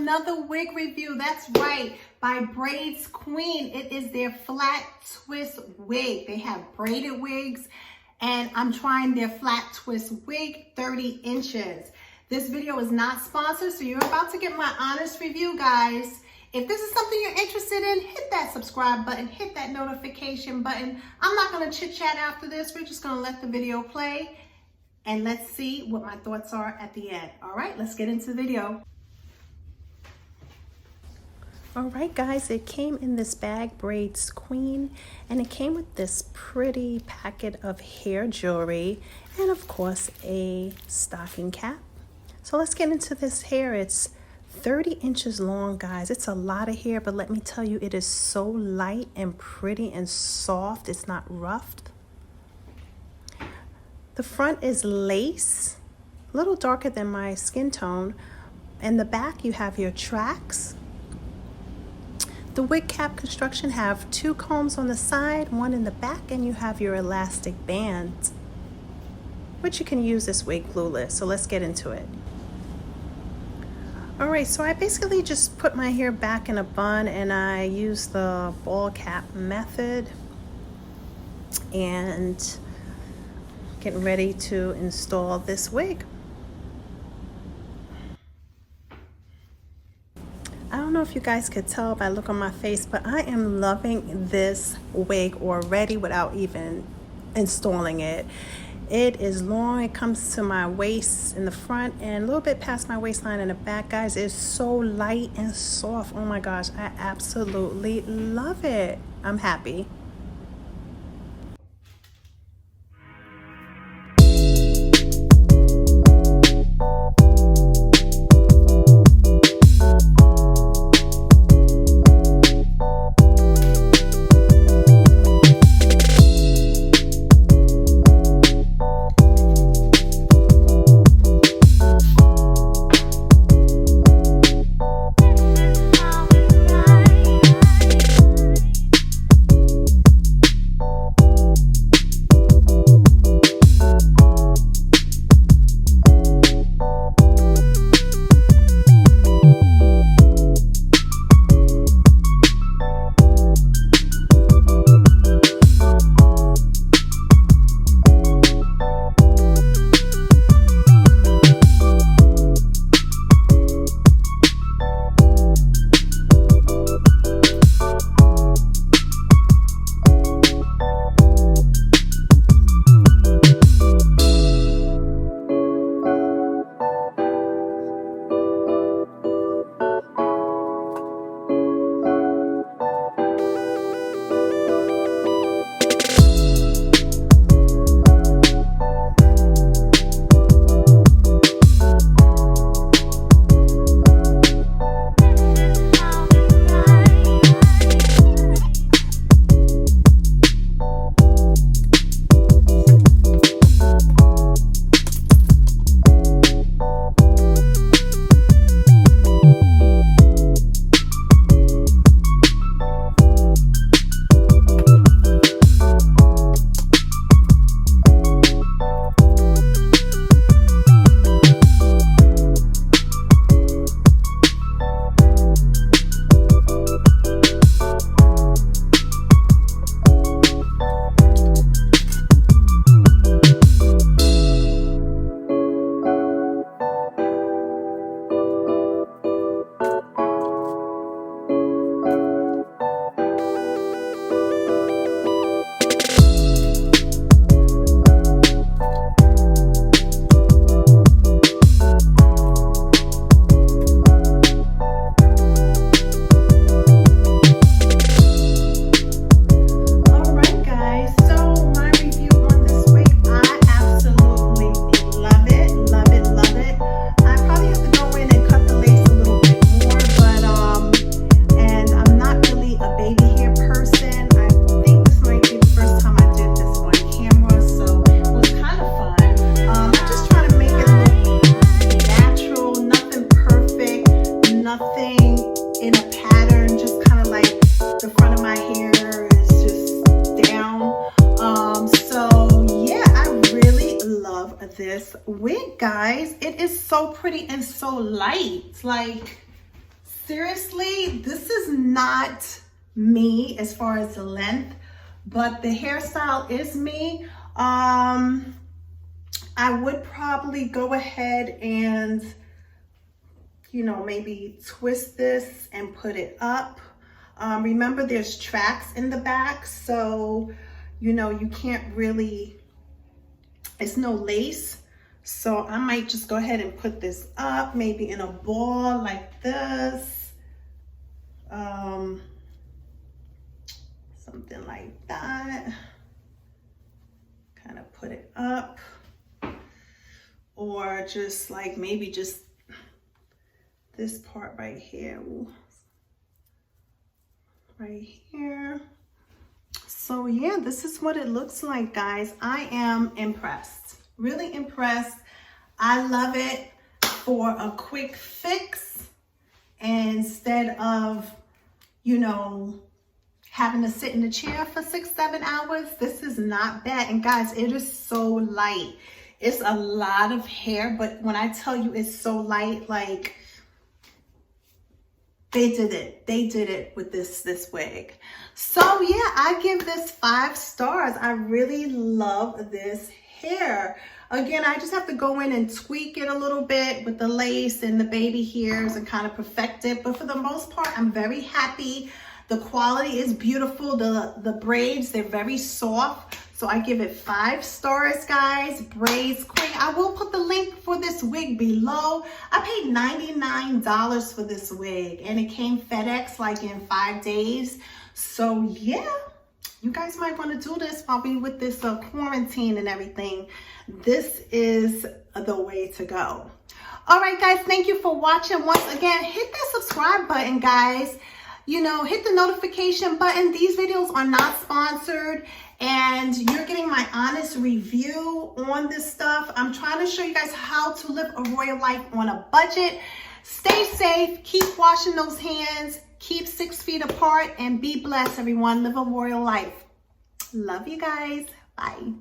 another wig review. That's right, by Braids Queen. It is their flat twist wig. They have braided wigs, and I'm trying their flat twist wig 30 inches. This video is not sponsored, so you're about to get my honest review, guys. If this is something you're interested in, hit that subscribe button, hit that notification button. I'm not gonna chit chat after this. We're just gonna let the video play and let's see what my thoughts are at the end. All right, let's get into the video. All right, guys, it came in this bag, Braids Queen, and it came with this pretty packet of hair jewelry and of course a stocking cap. So let's get into this hair. It's 30 inches long, guys. It's a lot of hair, but let me tell you, it is so light and pretty and soft. It's not roughed. The front is lace, a little darker than my skin tone. And the back, you have your tracks. The wig cap construction have 2 combs on the side, 1 in the back, and you have your elastic band, which you can use this wig glueless. So let's get into it. All right, so I basically just put my hair back in a bun and I use the ball cap method and getting ready to install this wig. I don't know if you guys could tell by the look on my face, but I am loving this wig already without even installing it. It is long. It comes to my waist in the front and a little bit past my waistline in the back, guys. It's so light and soft. Oh my gosh, I absolutely love it. I'm happy. this wig, guys. It is so pretty and so light. Like, seriously, this is not me as far as the length, but the hairstyle is me. I would probably go ahead and, you know, maybe twist this and put it up. Remember, there's tracks in the back, so, you know, you can't really, it's no lace. So I might just go ahead and put this up, maybe in a ball like this. Something like that. Kind of put it up. Or just like maybe just this part right here. Right here. So yeah, this is what it looks like, guys. I am impressed, really impressed. I love it for a quick fix instead of, you know, having to sit in the chair for 6-7 hours. This is not bad. And guys, it is so light. It's a lot of hair, but when I tell you it's so light, like, they did it with this wig. So yeah, I give this 5 stars. I really love this hair. Again, I just have to go in and tweak it a little bit with the lace and the baby hairs and kind of perfect it. But for the most part, I'm very happy. The quality is beautiful. The braids, they're very soft. So I give it 5 stars, guys. Braids Queen. I will put the link for this wig below. I paid $99 for this wig, and it came FedEx like in 5 days. So yeah, you guys might want to do this while we with this quarantine and everything. This is the way to go. All right, guys, thank you for watching. Once again, hit that subscribe button, guys. You know, hit the notification button. These videos are not sponsored, and you're getting my honest review on this stuff. I'm trying to show you guys how to live a royal life on a budget. Stay safe, keep washing those hands, keep 6 feet apart, and be blessed, everyone. Live a royal life. Love you guys. Bye.